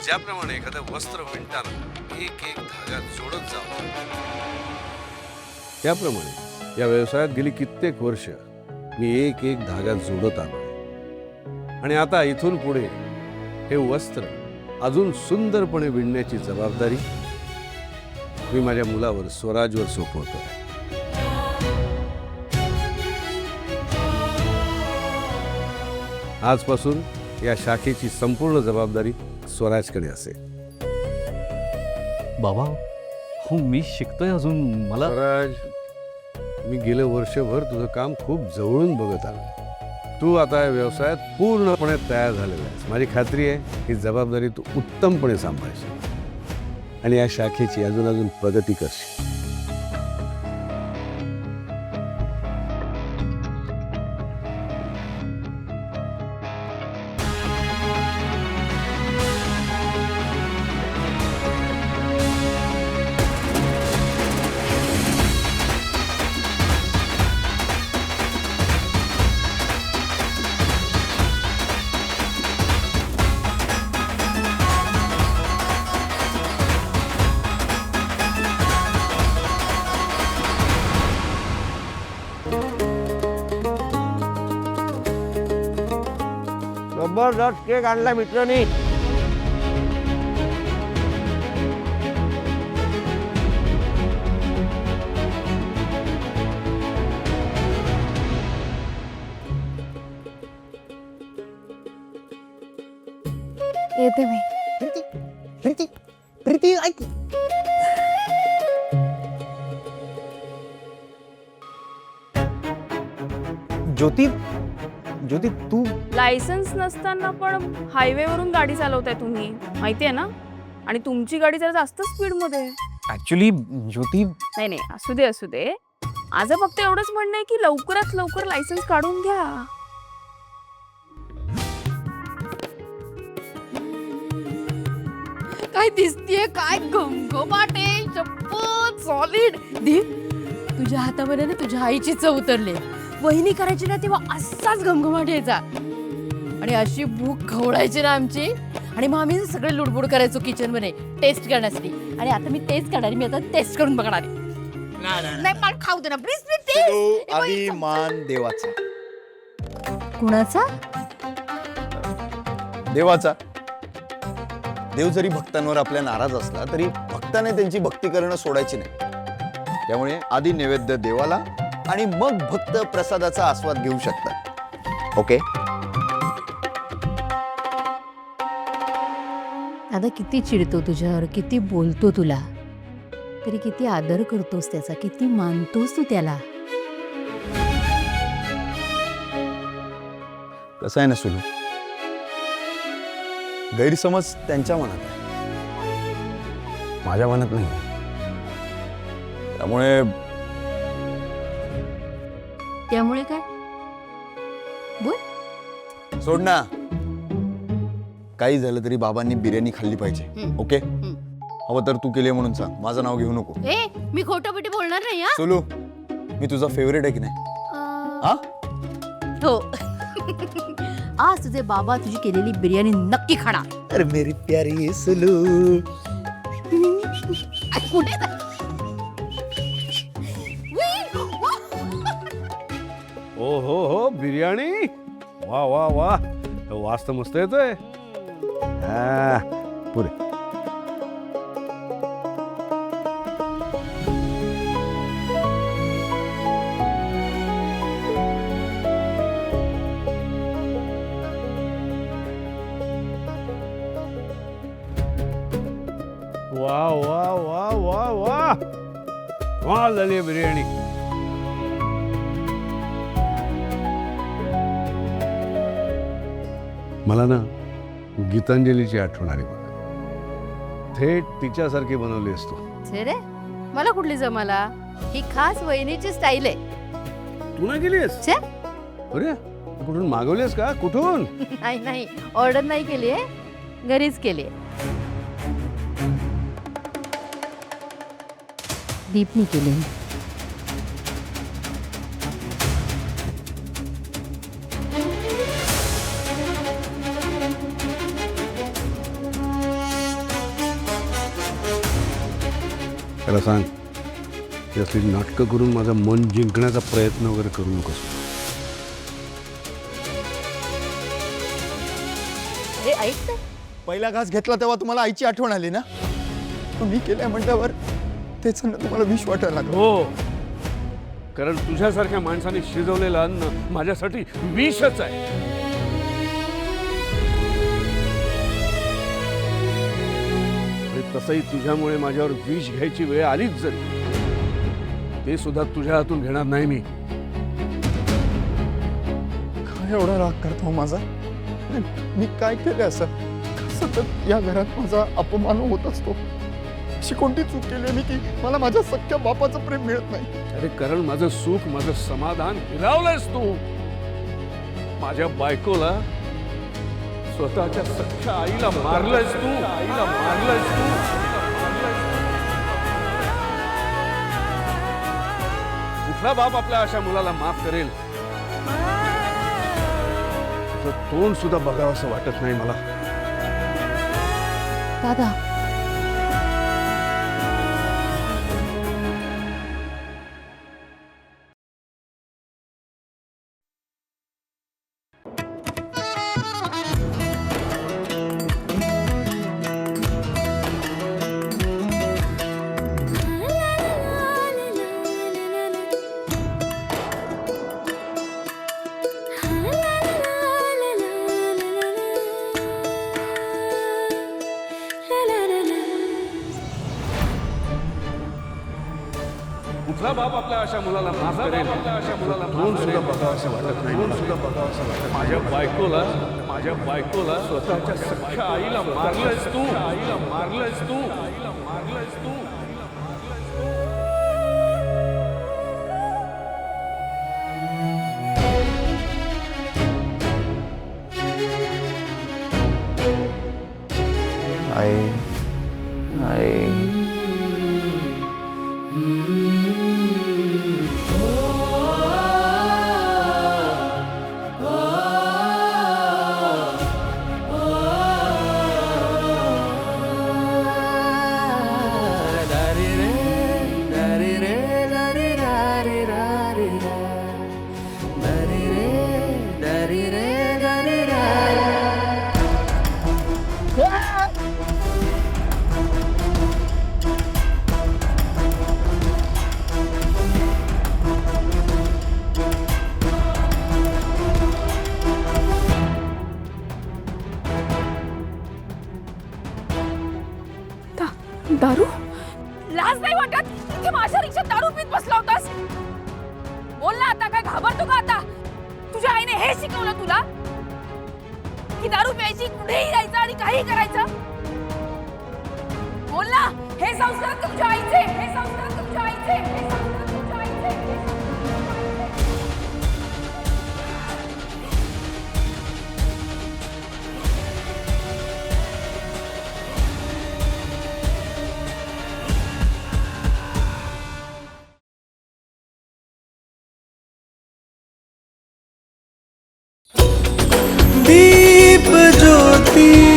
ज्याप्रमाणे एखादं वस्त्र विणताना एक एक धागा जोडत जावं, त्याप्रमाणे या व्यवसायात गेली कित्येक वर्ष मी एक एक धागा जोडत आलोय. आणि आता इथून पुढे हे वस्त्र अजून सुंदरपणे विणण्याची जबाबदारी मी माझ्या मुलावर, स्वराजवर सोपवतोय. आजपासून या शाखेची संपूर्ण जबाबदारी स्वराजकडे असेल. बाबा हो मी शिकतोय अजून. मला स्वराज, मी गेले वर्षभर तुझं काम खूप जवळून बघत आलो. तू आता या व्यवसायात पूर्णपणे तयार झालेला आहेस. माझी खात्री आहे ही जबाबदारी तू उत्तमपणे सांभाळशील आणि या शाखेची अजून प्रगती करशील. जबरदस्त केक आणला मित्रांनी. येते मी. प्रीती प्रीती ऐक. ज्योती ज्योती तू लायसन्स नसताना पण हायवेवरून गाडी चालवताय तुम्ही, माहितीये ना? आणि तुमची गाडी जरा जास्त स्पीड मध्ये आहे. ऍक्च्युली ज्योती नाही नाही, असू दे असू दे. माझं फक्त एवढंच म्हणणं आहे की लवकरात लवकर लायसन्स काढून घ्या. काय दिसतीये, काय घमघमाटे, शपथ सॉलिड. दीप, तुझ्या हातामध्ये ना तुझ्या आईची चव उतरली. वहिनी करायची ना तेव्हा असाच घमघमाट यायचा आणि अशी भूक खवळायची ना आमची. आणि मग आम्ही सगळे लुडबुड करायचो किचन मध्ये टेस्ट करण्यासाठी. आणि आता मी टेस्ट करणार, मी आता टेस्ट करून बघणार. नाही मला खाऊ दे ना प्लीज प्लीज. अभिमान देवाचा. कुणाचा? देवाचा. देव जरी भक्तांवर आपल्या नाराज असला तरी भक्ताने त्यांची भक्ती करणं सोडायची नाही. त्यामुळे आधी नैवेद्य देवाला आणि मग भक्त प्रसादाचा आस्वाद घेऊ शकतात. ओके. दादा किती चिडतो तुझ्यावर, किती बोलतो तुला, तरी किती आदर करतोस त्याचा, किती मानतोस तू त्याला. कसं आहे ना सुलू, गैरसमज त्यांच्या मनात आहे, माझ्या मनात नाही. त्यामुळे काय? सोड ना. काही झालं तरी बाबांनी बिर्याणी खाल्ली पाहिजे. ओके. हवं तर तू केली म्हणून सांग, माझं नाव घेऊ नको. ए मी खोटं बोलणार नाही. हा सोलू, मी तुझा फेवरेट आहे की नाही? हा? हो. आज तुझे बाबा तुझी केलेली बिर्याणी नक्की खाणार. अरे मेरी प्यारी सोलू. ओ हो बिर्याणी. वा वा वा, वास तर मस्त येतोय. पुरे. वा वा वा वा वा वा झाली बिर्याणी. मला ना गीतांजलीची आठवण आली बघ. थेट तिच्यासारखी बनवली असतो. रे मला कुठली जमाला, ही खास वहिनीची स्टाईल आहे. तू नाही केलीस? छे. अरे कुठून मागवलीस का? कुठून? नाही नाही, ऑर्डर नाही केली आहे, घरीच केली आहे. दीपनी केली. त्याला सांग की असली नाटकं करून माझं मन जिंकण्याचा प्रयत्न वगैरे करू नकोस. अरे ऐक तर. पहिला घास घेतला तेव्हा तुम्हाला आईची आठवण आली ना? मी केलंय म्हटल्यावर तेच अन्न तुम्हाला विष वाटायला लागलं. हो, कारण तुझ्यासारख्या माणसाने शिजवलेलं अन्न माझ्यासाठी विषच आहे. आणि तसंही तुझ्यामुळे माझ्यावर विष घ्यायची वेळ आलीच जरी, ते सुद्धा तुझ्या हातून घेणार नाही मी. काय एवढा राग करतो माझा? मी काय केलं असं? सतत या घरात माझा अपमान होत असतो. अशी कोणती चूक केली मी की मला माझ्या सख्ख्या बापाचं प्रेम मिळत नाही? अरे कारण माझं सुख, माझं समाधान हिरावलंयस तू. माझ्या बायकोला, स्वतःच्या सख्ख्या आईला मारलंयस तू. आईला मारलंयस तू. कुठला बाप आपल्या अशा मुलाला माफ करेल? तुझं तोंड सुद्धा बघावं असं वाटत नाही मला. दादा कुठला बाप आपल्या अशा मुलाला माफ करेल? तोंड सुद्धा बघावं असं वाटत नाही. तोंड सुद्धा बघावं असं वाटत. माझ्या बायकोला स्वतःच्या सख्ख्या आईला मारलंयस तू. आईला मारलंयस तू. आईला मारलंयस तू. दारू? लाज नाही वाटत? इथे माझ्या रिक्षात दारू पीत बसला होतास. बोल ना आता, काय घाबरतो का आता? तुझ्या आईने हे शिकवलं तुला की दारू प्यायची, कुठेही जायचं आणि काही करायचं? बोल ना, हे संस्कार तुमच्या आईचे. हे संस्कार तुमच्या आईचे. हे संस्कार तुमच्या आईचे. दीप ज्योति